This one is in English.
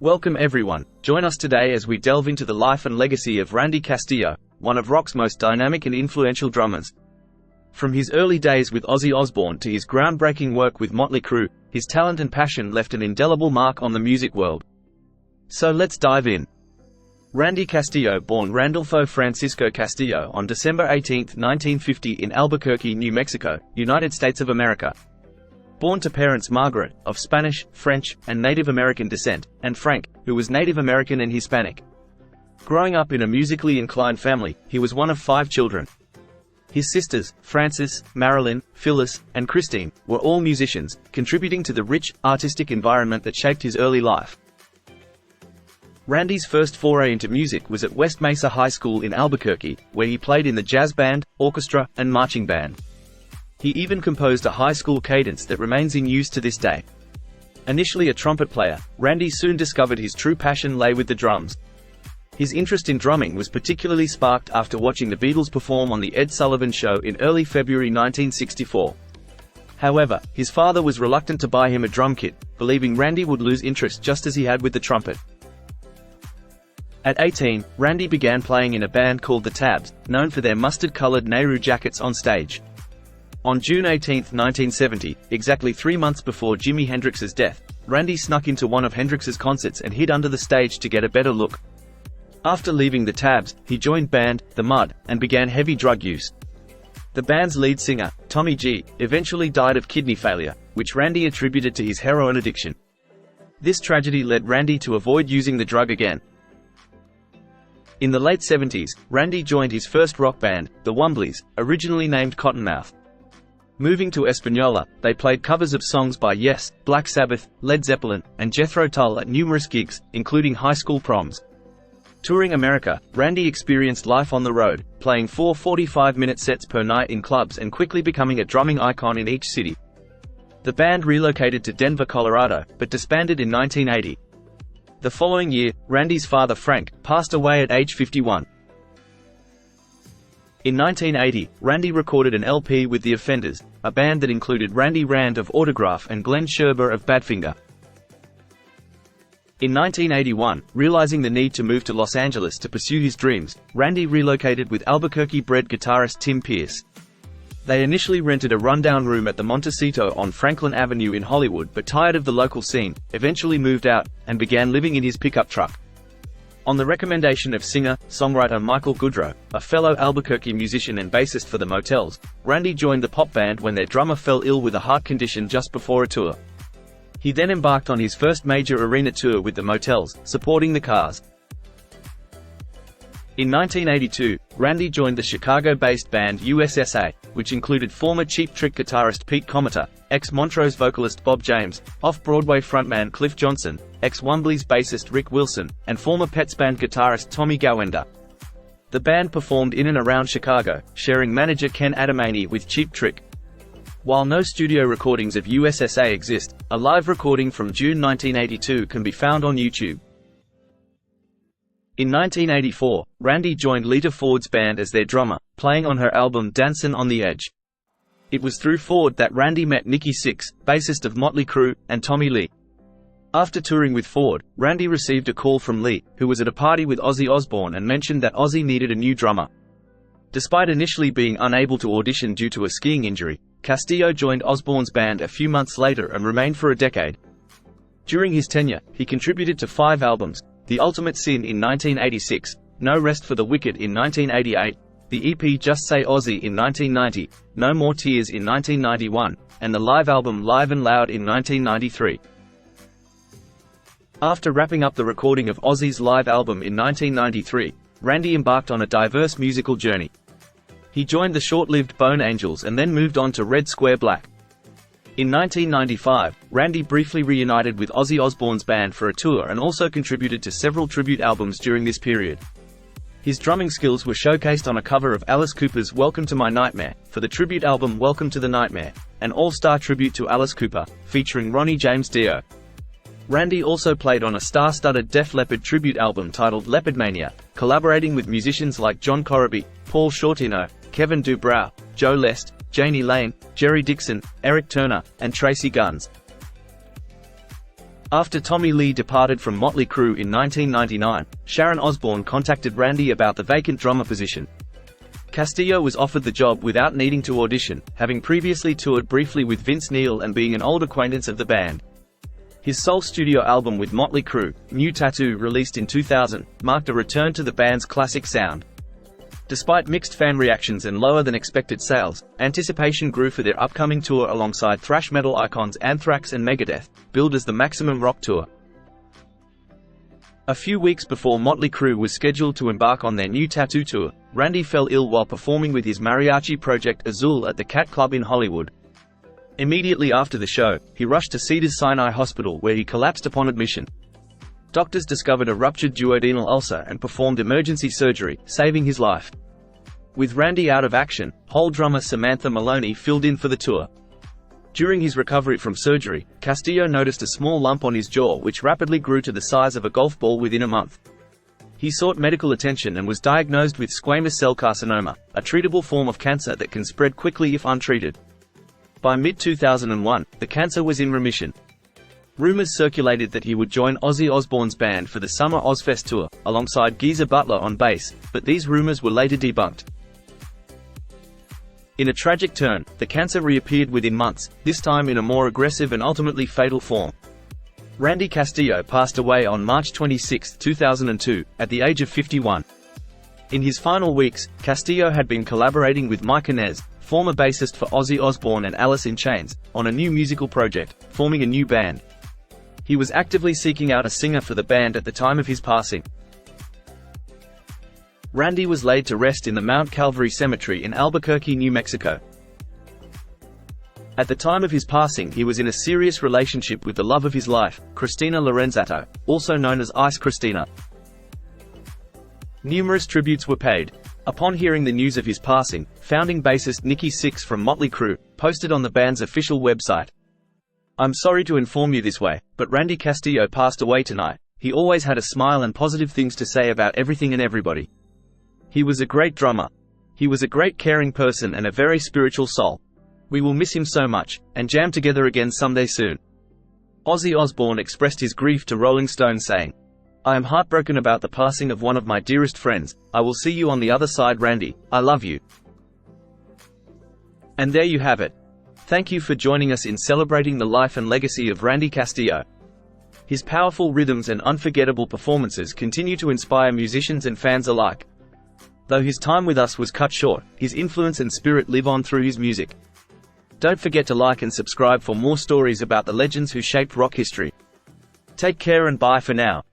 Welcome everyone, join us today as we delve into the life and legacy of Randy Castillo, one of rock's most dynamic and influential drummers. From his early days with Ozzy Osbourne to his groundbreaking work with Mötley Crüe, his talent and passion left an indelible mark on the music world. So let's dive in. Randy Castillo, born Randolfo Francisco Castillo on December 18, 1950 in Albuquerque, New Mexico, United States of America. Born to parents Margaret, of Spanish, French, and Native American descent, and Frank, who was Native American and Hispanic. Growing up in a musically inclined family, he was one of 5 children. His sisters, Frances, Marilyn, Phyllis, and Christine, were all musicians, contributing to the rich, artistic environment that shaped his early life. Randy's first foray into music was at West Mesa High School in Albuquerque, where he played in the jazz band, orchestra, and marching band. He even composed a high school cadence that remains in use to this day. Initially a trumpet player, Randy soon discovered his true passion lay with the drums. His interest in drumming was particularly sparked after watching the Beatles perform on The Ed Sullivan Show in early February 1964. However, his father was reluctant to buy him a drum kit, believing Randy would lose interest just as he had with the trumpet. At 18, Randy began playing in a band called the Tabs, known for their mustard-colored Nehru jackets on stage. On June 18, 1970, exactly 3 months before Jimi Hendrix's death, Randy snuck into one of Hendrix's concerts and hid under the stage to get a better look. After leaving the Tabs, he joined band, The Mud, and began heavy drug use. The band's lead singer, Tommy G, eventually died of kidney failure, which Randy attributed to his heroin addiction. This tragedy led Randy to avoid using the drug again. In the late 70s, Randy joined his first rock band, the Wombleys, originally named Cottonmouth. Moving to Espanola, they played covers of songs by Yes, Black Sabbath, Led Zeppelin, and Jethro Tull at numerous gigs, including high school proms. Touring America, Randy experienced life on the road, playing 4 45-minute sets per night in clubs and quickly becoming a drumming icon in each city. The band relocated to Denver, Colorado, but disbanded in 1980. The following year, Randy's father Frank passed away at age 51. In 1980, Randy recorded an LP with The Offenders, a band that included Randy Rand of Autograph and Glenn Scherber of Badfinger. In 1981, realizing the need to move to Los Angeles to pursue his dreams, Randy relocated with Albuquerque-bred guitarist Tim Pierce. They initially rented a rundown room at the Montecito on Franklin Avenue in Hollywood, but tired of the local scene, eventually moved out, and began living in his pickup truck. On the recommendation of singer-songwriter Michael Goodrow, a fellow Albuquerque musician and bassist for the Motels, Randy joined the pop band when their drummer fell ill with a heart condition just before a tour. He then embarked on his first major arena tour with the Motels, supporting the Cars. In 1982, Randy joined the Chicago-based band USSA, which included former Cheap Trick guitarist Pete Cometa, ex-Montrose vocalist Bob James, off-Broadway frontman Cliff Johnson, ex-Wombleys bassist Rick Wilson, and former Pets band guitarist Tommy Gawenda. The band performed in and around Chicago, sharing manager Ken Adamany with Cheap Trick. While no studio recordings of USSA exist, a live recording from June 1982 can be found on YouTube. In 1984, Randy joined Lita Ford's band as their drummer, playing on her album Dancin' on the Edge. It was through Ford that Randy met Nikki Sixx, bassist of Mötley Crüe, and Tommy Lee. After touring with Ford, Randy received a call from Lee, who was at a party with Ozzy Osbourne and mentioned that Ozzy needed a new drummer. Despite initially being unable to audition due to a skiing injury, Castillo joined Osbourne's band a few months later and remained for a decade. During his tenure, he contributed to 5 albums: The Ultimate Sin in 1986, No Rest for the Wicked in 1988, the EP Just Say Ozzy in 1990, No More Tears in 1991, and the live album Live and Loud in 1993. After wrapping up the recording of Ozzy's live album in 1993, Randy embarked on a diverse musical journey. He joined the short-lived Bone Angels and then moved on to Red Square Black. In 1995, Randy briefly reunited with Ozzy Osbourne's band for a tour and also contributed to several tribute albums during this period. His drumming skills were showcased on a cover of Alice Cooper's Welcome to My Nightmare, for the tribute album Welcome to the Nightmare, an all-star tribute to Alice Cooper, featuring Ronnie James Dio. Randy also played on a star-studded Def Leppard tribute album titled Leopardmania, collaborating with musicians like John Corabi, Paul Shortino, Kevin Dubrow, Joe Lest, Janie Lane, Jerry Dixon, Eric Turner, and Tracy Guns. After Tommy Lee departed from Mötley Crüe in 1999, Sharon Osbourne contacted Randy about the vacant drummer position. Castillo was offered the job without needing to audition, having previously toured briefly with Vince Neil and being an old acquaintance of the band. His sole studio album with Mötley Crüe, New Tattoo, released in 2000, marked a return to the band's classic sound. Despite mixed fan reactions and lower-than-expected sales, anticipation grew for their upcoming tour alongside thrash metal icons Anthrax and Megadeth, billed as the Maximum Rock Tour. A few weeks before Mötley Crüe was scheduled to embark on their New Tattoo tour, Randy fell ill while performing with his mariachi project Azul at the Cat Club in Hollywood. Immediately after the show, he rushed to Cedars-Sinai Hospital where he collapsed upon admission. Doctors discovered a ruptured duodenal ulcer and performed emergency surgery, saving his life. With Randy out of action, Hole drummer Samantha Maloney filled in for the tour. During his recovery from surgery, Castillo noticed a small lump on his jaw which rapidly grew to the size of a golf ball within a month. He sought medical attention and was diagnosed with squamous cell carcinoma, a treatable form of cancer that can spread quickly if untreated. By mid-2001, the cancer was in remission. Rumors circulated that he would join Ozzy Osbourne's band for the Summer Ozfest tour, alongside Geezer Butler on bass, but these rumors were later debunked. In a tragic turn, the cancer reappeared within months, this time in a more aggressive and ultimately fatal form. Randy Castillo passed away on March 26, 2002, at the age of 51. In his final weeks, Castillo had been collaborating with Mike Inez, former bassist for Ozzy Osbourne and Alice in Chains, on a new musical project, forming a new band. He was actively seeking out a singer for the band at the time of his passing. Randy was laid to rest in the Mount Calvary Cemetery in Albuquerque, New Mexico. At the time of his passing, he was in a serious relationship with the love of his life, Christina Lorenzato, also known as Ice Christina. Numerous tributes were paid. Upon hearing the news of his passing, founding bassist Nikki Sixx from Mötley Crüe posted on the band's official website, "I'm sorry to inform you this way, but Randy Castillo passed away tonight. He always had a smile and positive things to say about everything and everybody. He was a great drummer. He was a great caring person and a very spiritual soul. We will miss him so much, and jam together again someday soon." Ozzy Osbourne expressed his grief to Rolling Stone saying, "I am heartbroken about the passing of one of my dearest friends. I will see you on the other side, Randy. I love you." And there you have it. Thank you for joining us in celebrating the life and legacy of Randy Castillo. His powerful rhythms and unforgettable performances continue to inspire musicians and fans alike. Though his time with us was cut short, his influence and spirit live on through his music. Don't forget to like and subscribe for more stories about the legends who shaped rock history. Take care and bye for now.